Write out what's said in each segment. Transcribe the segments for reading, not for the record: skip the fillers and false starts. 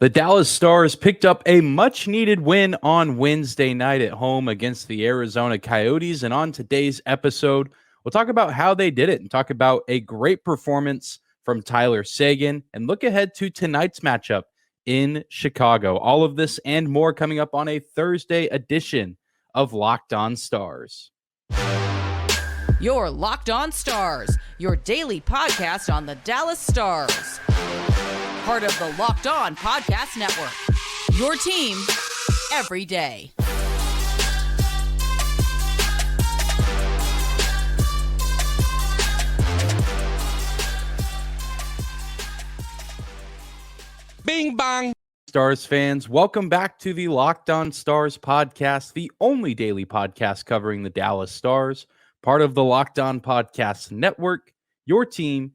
The Dallas Stars picked up a much-needed win on Wednesday night at home against the Arizona Coyotes. And on today's episode, we'll talk about how they did it and talk about a great performance from Tyler Seguin and look ahead to tonight's matchup in Chicago. All of this and more coming up on a Thursday edition of Locked On Stars. Your Locked On Stars, your daily podcast on the Dallas Stars. Part of the Locked On Podcast Network, your team every day. Bing bong. Stars fans, welcome back to the Locked On Stars podcast, the only daily podcast covering the Dallas Stars, part of the Locked On Podcast Network, your team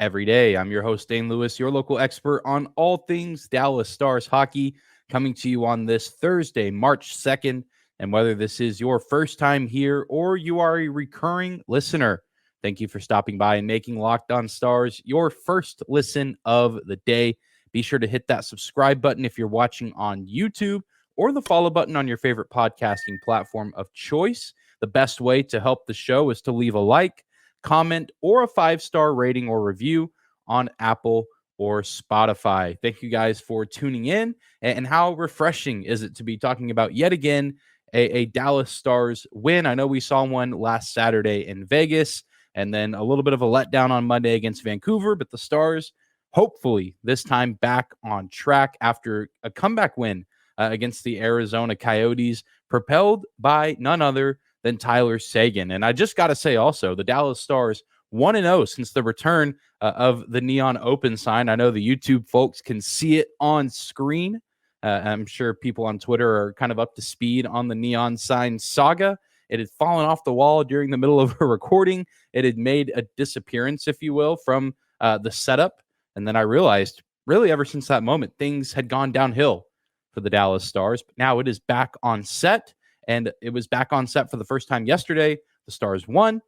every day. I'm your host, Dane Lewis, your local expert on all things Dallas Stars hockey, coming to you on this Thursday, March 2nd. And whether this is your first time here or you are a recurring listener, thank you for stopping by and making Locked On Stars your first listen of the day. Be sure to hit that subscribe button if you're watching on YouTube or the follow button on your favorite podcasting platform of choice. The best way to help the show is to leave a like, comment, or a 5-star rating or review on Apple or Spotify. Thank you guys for tuning in. And how refreshing is it to be talking about yet again a Dallas Stars win? I know we saw one last Saturday in Vegas and then a little bit of a letdown on Monday against Vancouver, but the Stars hopefully this time back on track after a comeback win against the Arizona Coyotes, propelled by none other than Tyler Seguin. And I just got to say also, the Dallas Stars 1-0 since the return of the Neon Open sign. I know the YouTube folks can see it on screen. I'm sure people on Twitter are kind of up to speed on the Neon sign saga. It had fallen off the wall during the middle of a recording. It had made a disappearance, if you will, from the setup. And then I realized, really, ever since that moment, things had gone downhill for the Dallas Stars. But now it is back on set. And it was back on set for the first time yesterday. The Stars won.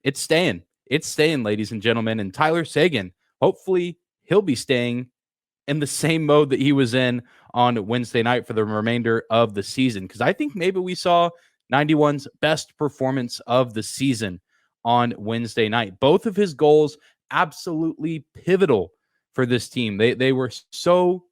It's staying. It's staying, ladies and gentlemen. And Tyler Seguin, hopefully he'll be staying in the same mode that he was in on Wednesday night for the remainder of the season. Because I think maybe we saw 91's best performance of the season on Wednesday night. Both of his goals absolutely pivotal for this team. They were so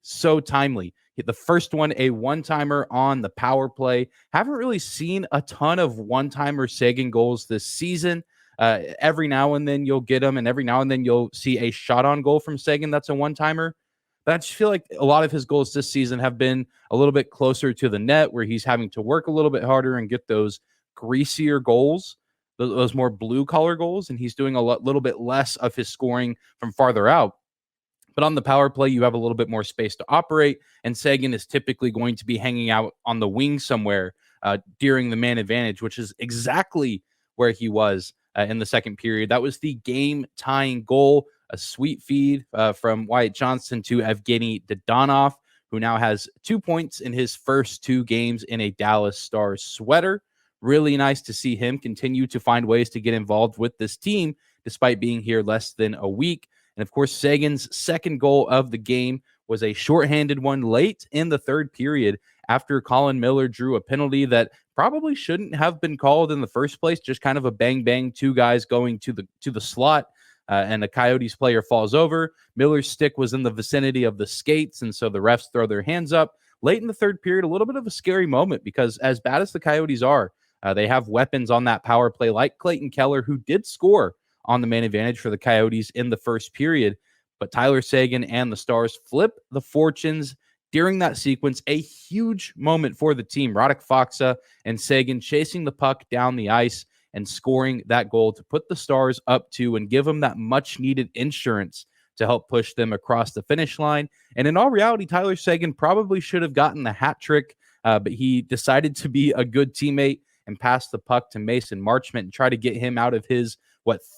timely. The first one, a one-timer on the power play. Haven't really seen a ton of one-timer Seguin goals this season. Every now and then you'll get them, and every now and then you'll see a shot on goal from Seguin that's a one-timer. But I just feel like a lot of his goals this season have been a little bit closer to the net, where he's having to work a little bit harder and get those greasier goals, those more blue-collar goals, and he's doing a little bit less of his scoring from farther out. But on the power play, you have a little bit more space to operate, and Seguin is typically going to be hanging out on the wing somewhere during the man advantage, which is exactly where he was in the second period. That was the game-tying goal, a sweet feed from Wyatt Johnston to Evgenii Dadonov, who now has 2 points in his first 2 games in a Dallas Stars sweater. Really nice to see him continue to find ways to get involved with this team, despite being here less than a week. And of course, Seguin's second goal of the game was a shorthanded one late in the third period after Colin Miller drew a penalty that probably shouldn't have been called in the first place. Just kind of a bang, 2 guys going to the slot, and a Coyotes player falls over. Miller's stick was in the vicinity of the skates, and so the refs throw their hands up. Late in the third period, a little bit of a scary moment because as bad as the Coyotes are, they have weapons on that power play like Clayton Keller, who did score on the man advantage for the Coyotes in the first period. But Tyler Seguin and the Stars flip the fortunes during that sequence. A huge moment for the team. Radek Faksa and Seguin chasing the puck down the ice and scoring that goal to put the Stars up 2 and give them that much-needed insurance to help push them across the finish line. And in all reality, Tyler Seguin probably should have gotten the hat trick, but he decided to be a good teammate and pass the puck to Mason Marchment and try to get him out of his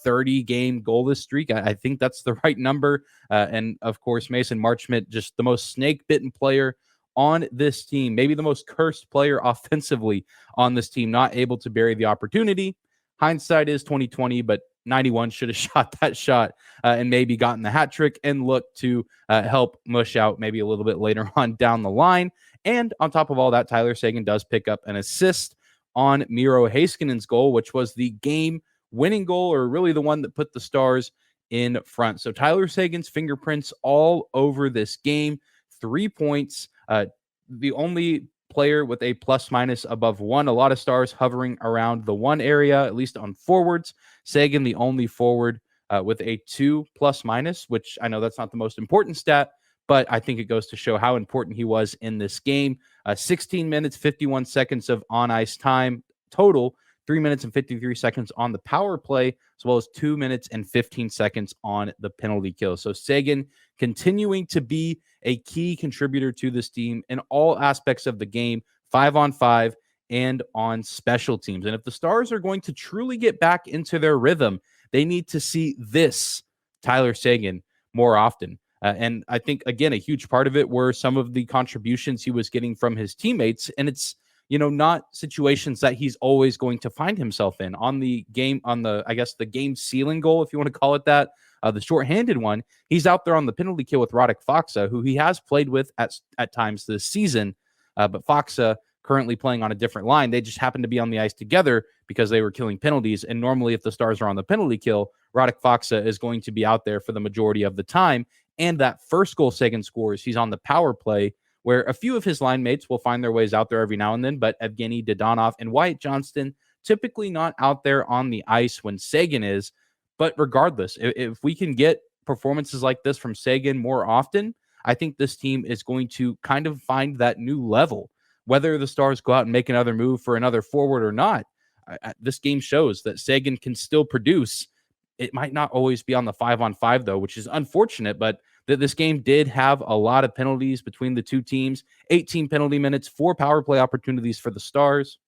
30-game goalless streak. I think that's the right number. And of course, Mason Marchment, just the most snake-bitten player on this team, maybe the most cursed player offensively on this team, not able to bury the opportunity. Hindsight is 2020, but 91 should have shot that shot and maybe gotten the hat trick and looked to help Mush out maybe a little bit later on down the line. And on top of all that, Tyler Seguin does pick up an assist on Miro Heiskanen's goal, which was the game-winning goal, or really the one that put the Stars in front. So Tyler Seguin's fingerprints all over this game. 3 points. The only player with a plus-minus above 1. A lot of Stars hovering around the 1 area, at least on forwards. Seguin, the only forward with a 2 plus-minus, which I know that's not the most important stat, but I think it goes to show how important he was in this game. 16 minutes, 51 seconds of on-ice time total, 3 minutes and 53 seconds on the power play, as well as 2 minutes and 15 seconds on the penalty kill. So Seguin continuing to be a key contributor to this team in all aspects of the game, 5-on-5 and on special teams. And if the Stars are going to truly get back into their rhythm, they need to see this Tyler Seguin more often. And I think, again, a huge part of it were some of the contributions he was getting from his teammates. And it's, not situations that he's always going to find himself in. On the game, the game sealing goal, if you want to call it that, the shorthanded one, he's out there on the penalty kill with Radek Faksa, who he has played with at times this season. But Faksa currently playing on a different line. They just happen to be on the ice together because they were killing penalties. And normally if the Stars are on the penalty kill, Radek Faksa is going to be out there for the majority of the time. And that first goal Seguin scores, he's on the power play, where a few of his line mates will find their ways out there every now and then, but Evgenii Dadonov and Wyatt Johnston typically not out there on the ice when Seguin is. But regardless, if we can get performances like this from Seguin more often, I think this team is going to kind of find that new level. Whether the Stars go out and make another move for another forward or not, this game shows that Seguin can still produce. It might not always be on the 5-on-5, though, which is unfortunate, but this game did have a lot of penalties between the two teams, 18 penalty minutes, 4 power play opportunities for the Stars.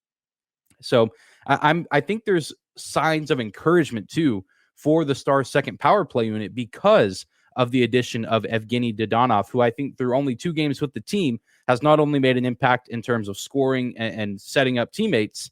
So I think there's signs of encouragement, too, for the Stars' second power play unit because of the addition of Evgenii Dadonov, who I think through only 2 games with the team has not only made an impact in terms of scoring and setting up teammates.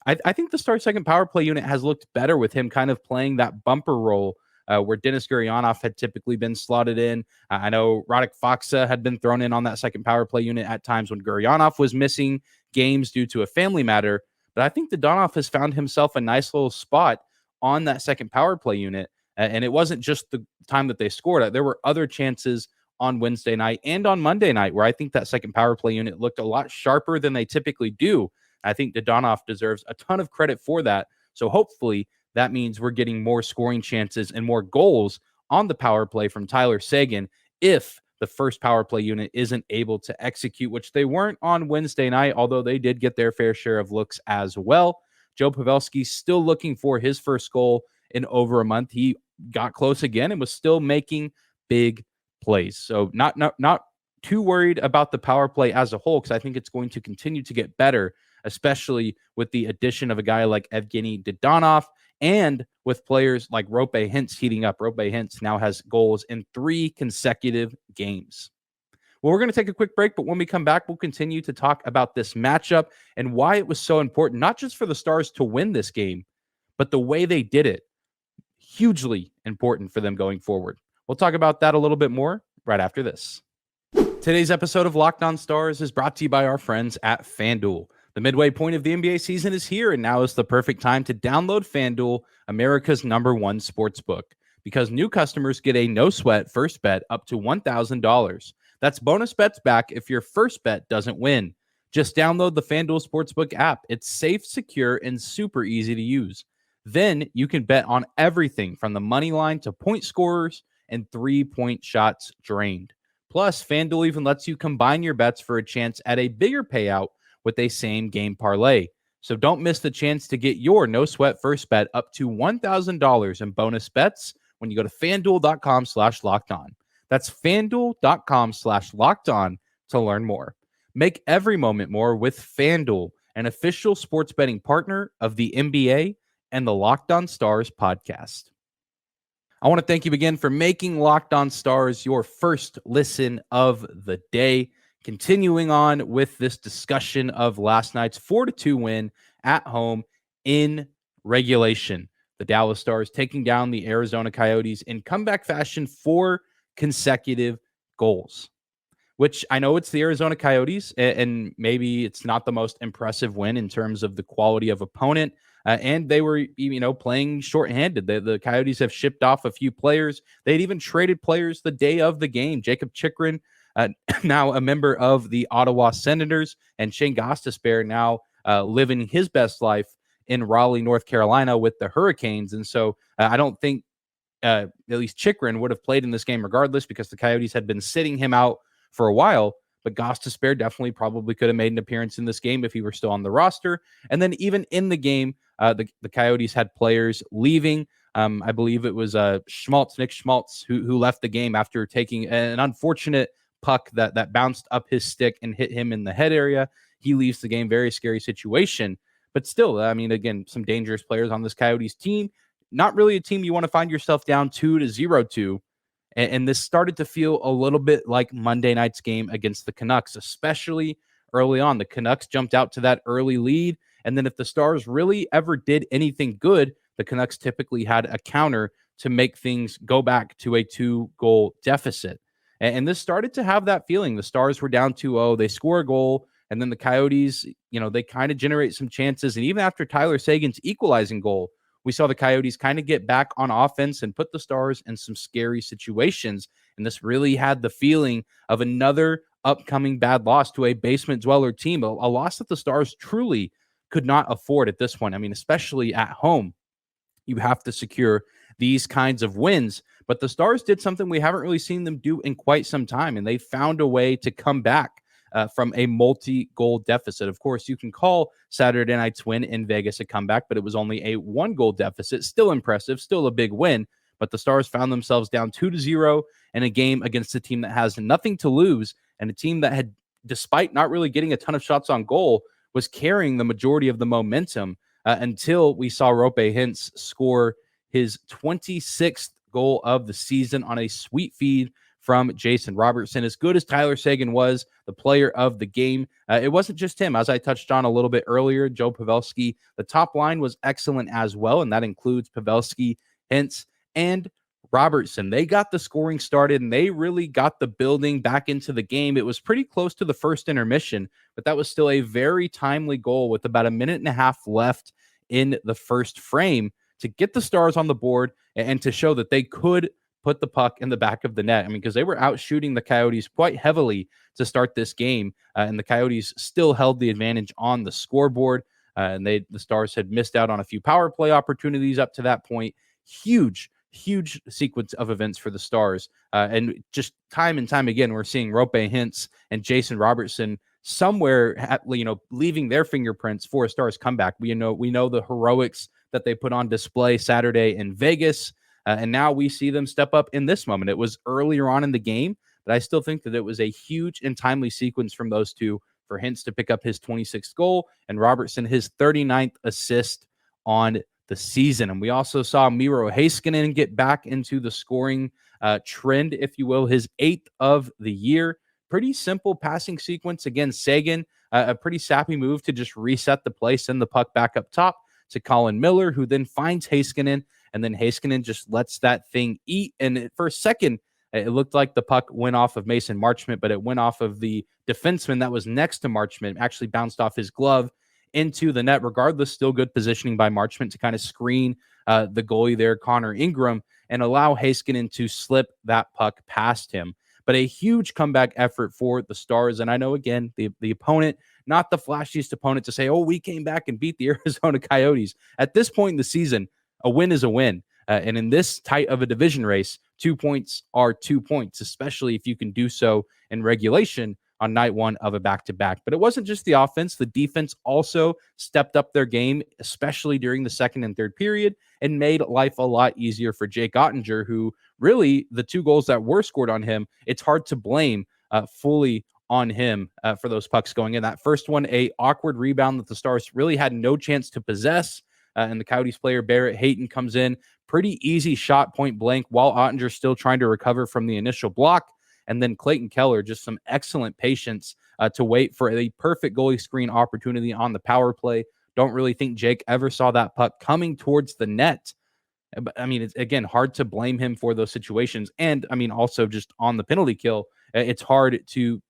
I think the Stars' second power play unit has looked better with him kind of playing that bumper role where Denis Gurianov had typically been slotted in. I know Radek Faksa had been thrown in on that second power play unit at times when Gurianov was missing games due to a family matter. But I think Dadonov has found himself a nice little spot on that second power play unit. And it wasn't just the time that they scored. There were other chances on Wednesday night and on Monday night where I think that second power play unit looked a lot sharper than they typically do. I think Dadonov deserves a ton of credit for that. So hopefully that means we're getting more scoring chances and more goals on the power play from Tyler Seguin if the first power play unit isn't able to execute, which they weren't on Wednesday night, although they did get their fair share of looks as well. Joe Pavelski still looking for his first goal in over a month. He got close again and was still making big plays. So not too worried about the power play as a whole, because I think it's going to continue to get better, especially with the addition of a guy like Evgenii Dadonov and with players like Roope Hintz heating up. Roope Hintz now has goals in 3 consecutive games. Well, we're going to take a quick break, but when we come back, we'll continue to talk about this matchup and why it was so important, not just for the Stars to win this game, but the way they did it. Hugely important for them going forward. We'll talk about that a little bit more right after this. Today's episode of Locked On Stars is brought to you by our friends at FanDuel. The midway point of the NBA season is here, and now is the perfect time to download FanDuel, America's #1 sportsbook, because new customers get a no-sweat first bet up to $1,000. That's bonus bets back if your first bet doesn't win. Just download the FanDuel Sportsbook app. It's safe, secure, and super easy to use. Then you can bet on everything from the money line to point scorers and 3-point shots drained. Plus, FanDuel even lets you combine your bets for a chance at a bigger payout with a same-game parlay. So don't miss the chance to get your no-sweat first bet up to $1,000 in bonus bets when you go to FanDuel.com/lockedon. That's FanDuel.com/lockedon to learn more. Make every moment more with FanDuel, an official sports betting partner of the NBA and the Locked On Stars podcast. I want to thank you again for making Locked On Stars your first listen of the day. Continuing on with this discussion of last night's 4-2 win at home in regulation. the Dallas Stars taking down the Arizona Coyotes in comeback fashion, 4 consecutive goals, which I know it's the Arizona Coyotes, and maybe it's not the most impressive win in terms of the quality of opponent. And they were, playing shorthanded. The Coyotes have shipped off a few players. They'd even traded players the day of the game. Jacob Chikrin, now a member of the Ottawa Senators, and Shane Gostisbehere now living his best life in Raleigh, North Carolina with the Hurricanes. And so I don't think at least Chikrin would have played in this game regardless, because the Coyotes had been sitting him out for a while. But Gostisbehere definitely probably could have made an appearance in this game if he were still on the roster. And then even in the game, the Coyotes had players leaving. I believe it was Nick Schmaltz, who left the game after taking an unfortunate puck that bounced up his stick and hit him in the head area. He leaves the game. Very scary situation. But still, I mean, again, some dangerous players on this Coyotes team. Not really a team you want to find yourself down 2-0 to. And this started to feel a little bit like Monday night's game against the Canucks, especially early on. The Canucks jumped out to that early lead. And then if the Stars really ever did anything good, the Canucks typically had a counter to make things go back to a 2-goal deficit. And this started to have that feeling. The Stars were down 2-0. They score a goal. And then the Coyotes, they kind of generate some chances. And even after Tyler Seguin's equalizing goal, we saw the Coyotes kind of get back on offense and put the Stars in some scary situations. And this really had the feeling of another upcoming bad loss to a basement dweller team, a loss that the Stars truly could not afford at this point. I mean, especially at home, you have to secure these kinds of wins. But the Stars did something we haven't really seen them do in quite some time, and they found a way to come back from a multi-goal deficit. Of course, you can call Saturday night's win in Vegas a comeback, but it was only a 1-goal deficit. Still impressive, still a big win, but the Stars found themselves down 2-0 in a game against a team that has nothing to lose, and a team that had, despite not really getting a ton of shots on goal, was carrying the majority of the momentum until we saw Roope Hintz score his 26th goal of the season on a sweet feed from Jason Robertson. As good as Tyler Seguin was, the player of the game, it wasn't just him. As I touched on a little bit earlier, Joe Pavelski, the top line was excellent as well, and that includes Pavelski, Hintz, and Robertson. They got the scoring started, and they really got the building back into the game. It was pretty close to the first intermission, but that was still a very timely goal with about a minute and a half left in the first frame to get the Stars on the board and to show that they could put the puck in the back of the net. I mean, because they were out shooting the Coyotes quite heavily to start this game, and the Coyotes still held the advantage on the scoreboard, and the Stars had missed out on a few power play opportunities up to that point. Huge sequence of events for the Stars, and just time and time again, we're seeing Roope Hintz and Jason Robertson somewhere, leaving their fingerprints for a Stars comeback. We know the heroics that they put on display Saturday in Vegas. And now we see them step up in this moment. It was earlier on in the game, but I still think that it was a huge and timely sequence from those two for Hintz to pick up his 26th goal and Robertson his 39th assist on the season. And we also saw Miro Heiskanen get back into the scoring trend, if you will, his 8th of the year. Pretty simple passing sequence against Seguin, a pretty sappy move to just reset the play, send the puck back up top to Colin Miller, who then finds Heiskanen. And then Heiskanen just lets that thing eat. And for a second, it looked like the puck went off of Mason Marchment, but it went off of the defenseman that was next to Marchment, actually bounced off his glove into the net. Regardless, still good positioning by Marchment to kind of screen the goalie there, Connor Ingram, and allow Heiskanen to slip that puck past him. But a huge comeback effort for the Stars. And I know, again, the opponent, not the flashiest opponent to say, oh, we came back and beat the Arizona Coyotes. At this point in the season, a win is a win. And in this tight of a division race, 2 points are 2 points, especially if you can do so in regulation on night one of a back-to-back. But it wasn't just the offense. The defense also stepped up their game, especially during the second and third period, and made life a lot easier for Jake Ottinger, who really, the 2 goals that were scored on him, it's hard to blame fully on him for those pucks going in. That first one, a awkward rebound that the Stars really had no chance to possess. And the Coyotes player Barrett Hayton comes in. Pretty easy shot, point blank, while Ottinger's still trying to recover from the initial block. And then Clayton Keller, just some excellent patience to wait for a perfect goalie screen opportunity on the power play. Don't really think Jake ever saw that puck coming towards the net But I mean, it's again hard to blame him for those situations. And I mean, also just on the penalty kill, it's hard to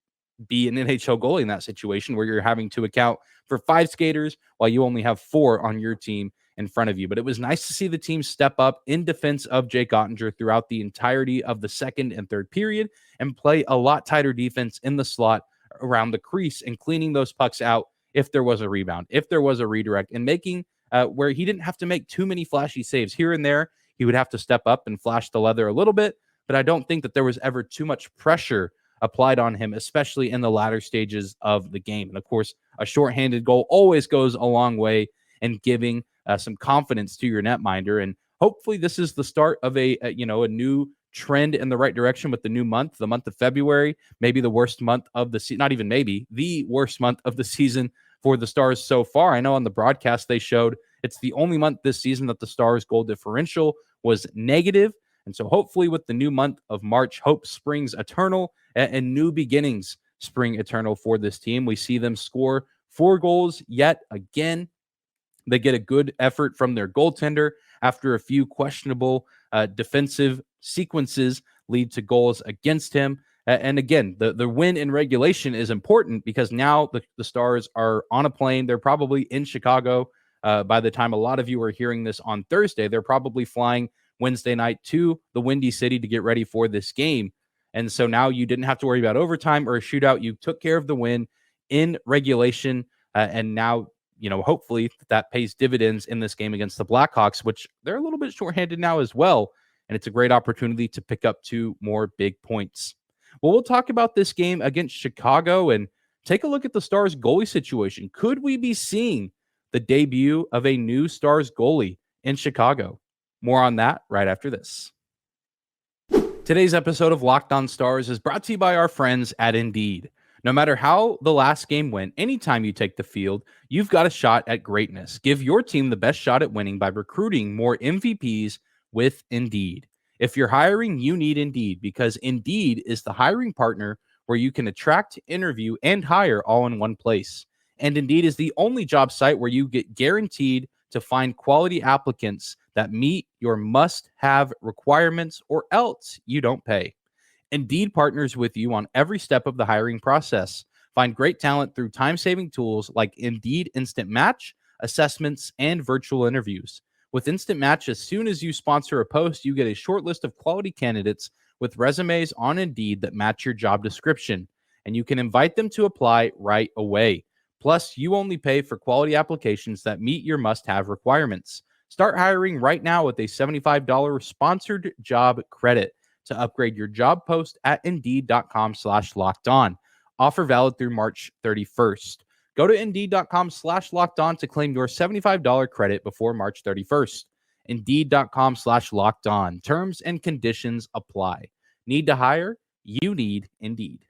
be an NHL goalie in that situation where you're having to account for 5 skaters while you only have 4 on your team in front of you. But it was nice to see the team step up in defense of Jake Ottinger throughout the entirety of the second and third period and play a lot tighter defense in the slot around the crease and cleaning those pucks out if there was a rebound, if there was a redirect, and making where he didn't have to make too many flashy saves. Here and there, he would have to step up and flash the leather a little bit, but I don't think that there was ever too much pressure applied on him, especially in the latter stages of the game. And of course, a shorthanded goal always goes a long way in giving some confidence to your netminder. And hopefully this is the start of a new trend in the right direction with the new month, the month of February, maybe the worst month of the season, not even maybe, the worst month of the season for the Stars so far. I know on the broadcast they showed it's the only month this season that the Stars goal differential was negative. And so hopefully with the new month of March, hope springs eternal and new beginnings spring eternal for this team. We see them score 4 goals yet again. They get a good effort from their goaltender after a few questionable defensive sequences lead to goals against him. And again, the win in regulation is important because now the Stars are on a plane. They're probably in Chicago by the time a lot of you are hearing this on Thursday. They're probably flying Wednesday night to the Windy City to get ready for this game. And so now you didn't have to worry about overtime or a shootout. You took care of the win in regulation. And now, hopefully that pays dividends in this game against the Blackhawks, which they're a little bit shorthanded now as well. And it's a great opportunity to pick up 2 more big points. Well, we'll talk about this game against Chicago and take a look at the Stars goalie situation. Could we be seeing the debut of a new Stars goalie in Chicago? More on that right after this. Today's episode of Locked On Stars is brought to you by our friends at Indeed. No matter how the last game went, anytime you take the field, you've got a shot at greatness. Give your team the best shot at winning by recruiting more MVPs with Indeed. If you're hiring, you need Indeed because Indeed is the hiring partner where you can attract, interview, and hire all in one place. And Indeed is the only job site where you get guaranteed to find quality applicants that meet your must-have requirements or else you don't pay. Indeed partners with you on every step of the hiring process. Find great talent through time-saving tools like Indeed Instant Match, assessments, and virtual interviews. With Instant Match, as soon as you sponsor a post, you get a short list of quality candidates with resumes on Indeed that match your job description, and you can invite them to apply right away. Plus, you only pay for quality applications that meet your must-have requirements. Start hiring right now with a $75 sponsored job credit to upgrade your job post at Indeed.com/lockedon. Offer valid through March 31st. Go to Indeed.com/lockedon to claim your $75 credit before March 31st. Indeed.com/lockedon. Terms and conditions apply. Need to hire? You need Indeed.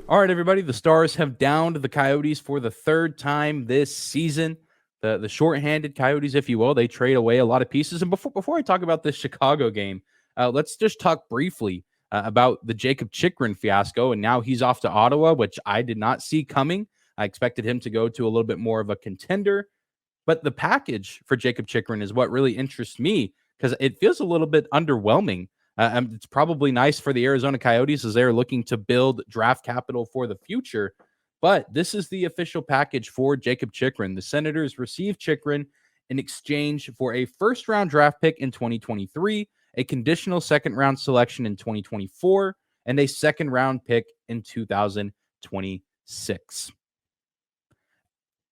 All right, everybody. The Stars have downed the Coyotes for the 3rd time this season. The shorthanded Coyotes, if you will, they trade away a lot of pieces. And before I talk about this Chicago game, let's just talk briefly about the Jakob Chychrun fiasco. And now he's off to Ottawa, which I did not see coming. I expected him to go to a little bit more of a contender. But the package for Jakob Chychrun is what really interests me because it feels a little bit underwhelming. It's probably nice for the Arizona Coyotes as they're looking to build draft capital for the future. But this is the official package for Jakob Chychrun. The Senators received Chychrun in exchange for a first-round draft pick in 2023, a conditional second-round selection in 2024, and a second-round pick in 2026.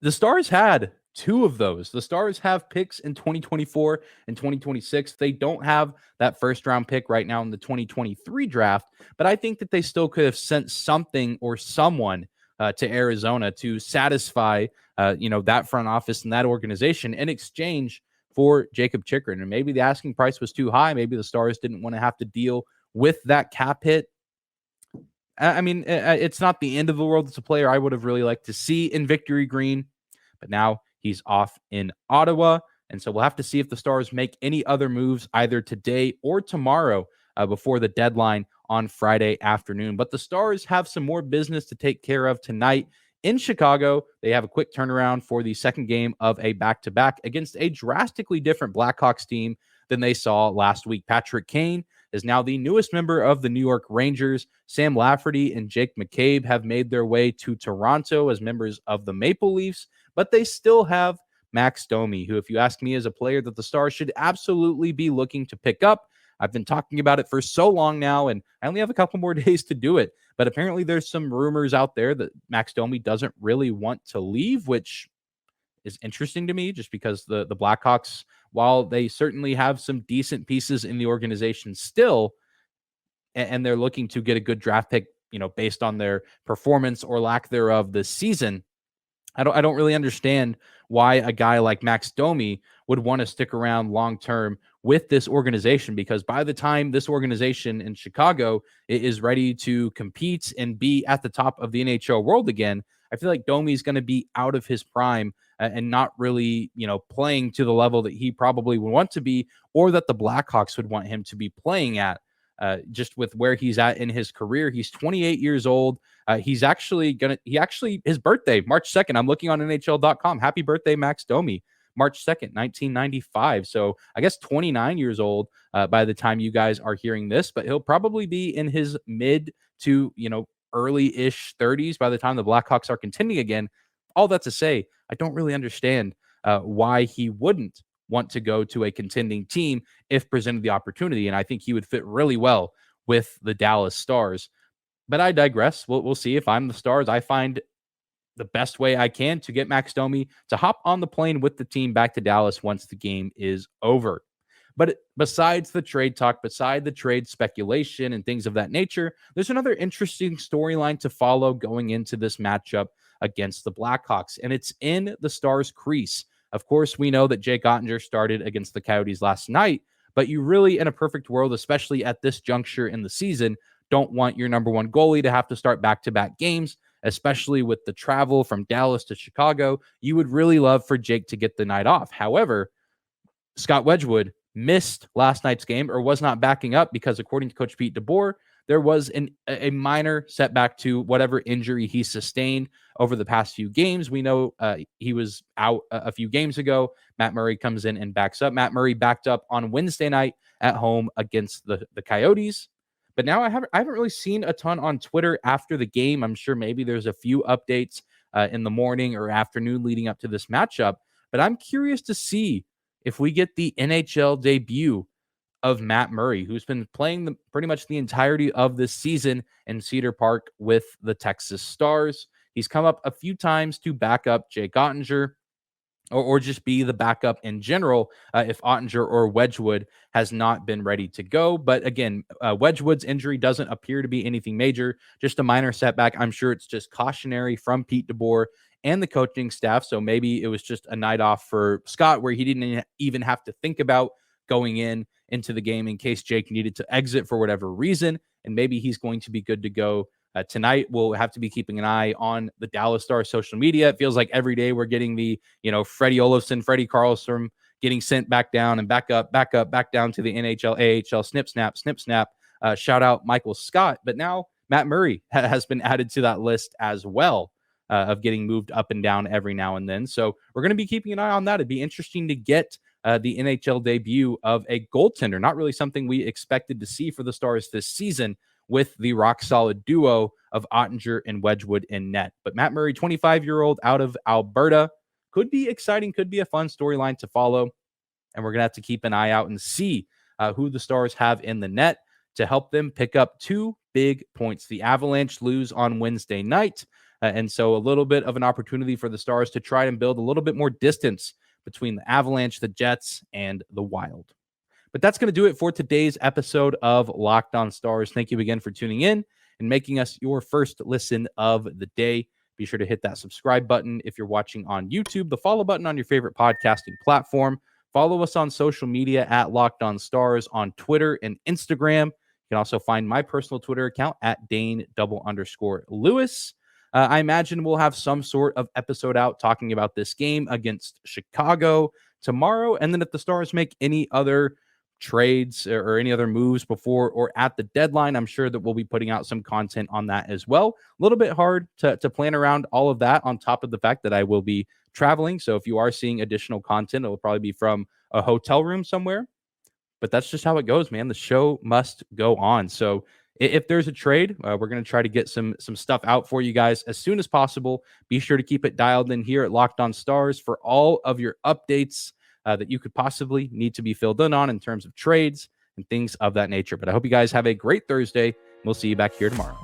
The Stars had 2 of those. The Stars have picks in 2024 and 2026. They don't have that first-round pick right now in the 2023 draft, but I think that they still could have sent something or someone to Arizona to satisfy, that front office and that organization in exchange for Jakob Chychrun. And maybe the asking price was too high. Maybe the Stars didn't want to have to deal with that cap hit. I mean, it's not the end of the world. It's a player I would have really liked to see in Victory Green, but now he's off in Ottawa. And so we'll have to see if the Stars make any other moves either today or tomorrow before the deadline on Friday afternoon. But the Stars have some more business to take care of tonight In Chicago, they have a quick turnaround for the second game of a back-to-back against a drastically different Blackhawks team than they saw last week. Patrick Kane is now the newest member of the New York Rangers. Sam Lafferty and Jake McCabe have made their way to Toronto as members of the Maple Leafs, but they still have Max Domi, who, if you ask me, is a player that the Stars should absolutely be looking to pick up. I've been talking about it for so long now, and I only have a couple more days to do it. But apparently there's some rumors out there that Max Domi doesn't really want to leave, which is interesting to me just because the Blackhawks, while they certainly have some decent pieces in the organization still, and they're looking to get a good draft pick, based on their performance or lack thereof this season, I don't really understand why a guy like Max Domi would want to stick around long term with this organization, because by the time this organization in Chicago is ready to compete and be at the top of the NHL world again, I feel like Domi is going to be out of his prime and not really, playing to the level that he probably would want to be, or that the Blackhawks would want him to be playing at. Just with where he's at in his career. He's 28 years old. His birthday, March 2nd. I'm looking on NHL.com. Happy birthday, Max Domi. March 2nd, 1995. So I guess 29 years old by the time you guys are hearing this, but he'll probably be in his mid to, early-ish 30s by the time the Blackhawks are contending again. All that to say, I don't really understand why he wouldn't want to go to a contending team if presented the opportunity. And I think he would fit really well with the Dallas Stars. But I digress. We'll see. If I'm the Stars, I find the best way I can to get Max Domi to hop on the plane with the team back to Dallas once the game is over. But besides the trade talk, beside the trade speculation and things of that nature, there's another interesting storyline to follow going into this matchup against the Blackhawks, and it's in the Stars' crease. Of course, we know that Jake Oettinger started against the Coyotes last night, but you really, in a perfect world, especially at this juncture in the season, don't want your number one goalie to have to start back-to-back games, especially with the travel from Dallas to Chicago. You would really love for Jake to get the night off. However, Scott Wedgwood missed last night's game, or was not backing up, because according to Coach Pete DeBoer, there was a minor setback to whatever injury he sustained over the past few games. We know he was out a few games ago. Matt Murray comes in and backs up. Matt Murray backed up on Wednesday night at home against the Coyotes. But now I haven't really seen a ton on Twitter after the game. I'm sure maybe there's a few updates in the morning or afternoon leading up to this matchup. But I'm curious to see if we get the NHL debut of Matt Murray, who's been playing pretty much the entirety of this season in Cedar Park with the Texas Stars. He's come up a few times to back up Jake Oettinger, or just be the backup in general if Oettinger or Wedgwood has not been ready to go. But again, Wedgwood's injury doesn't appear to be anything major, just a minor setback. I'm sure it's just cautionary from Pete DeBoer and the coaching staff. So maybe it was just a night off for Scott where he didn't even have to think about going into the game in case Jake needed to exit for whatever reason. And maybe he's going to be good to go tonight. We'll have to be keeping an eye on the Dallas Stars social media. It feels like every day we're getting the, Freddie Olofsson, Freddie Karlstrom getting sent back down and back down to the NHL, AHL, snip, snap. Shout out Michael Scott. But now Matt Murray has been added to that list as well, of getting moved up and down every now and then. So we're going to be keeping an eye on that. It'd be interesting to get the NHL debut of a goaltender. Not really something we expected to see for the Stars this season, with the rock-solid duo of Oettinger and Wedgwood in net. But Matt Murray, 25-year-old out of Alberta, could be exciting, could be a fun storyline to follow. And we're going to have to keep an eye out and see who the Stars have in the net to help them pick up 2 big points. The Avalanche lose on Wednesday night, and so a little bit of an opportunity for the Stars to try and build a little bit more distance between the Avalanche, the Jets, and the Wild. But that's going to do it for today's episode of Locked On Stars. Thank you again for tuning in and making us your first listen of the day. Be sure to hit that subscribe button if you're watching on YouTube, the follow button on your favorite podcasting platform. Follow us on social media at Locked On Stars on Twitter and Instagram. You can also find my personal Twitter account at Dane_Lewis. I imagine we'll have some sort of episode out talking about this game against Chicago tomorrow. And then if the Stars make any other trades or any other moves before or at the deadline, I'm sure that we'll be putting out some content on that as well. A little bit hard to plan around all of that on top of the fact that I will be traveling. So if you are seeing additional content, it will probably be from a hotel room somewhere. But that's just how it goes, man. The show must go on. So if there's a trade, we're going to try to get some stuff out for you guys as soon as possible. Be sure to keep it dialed in here at Locked On Stars for all of your updates that you could possibly need to be filled in terms of trades and things of that nature. But I hope you guys have a great Thursday. We'll see you back here tomorrow.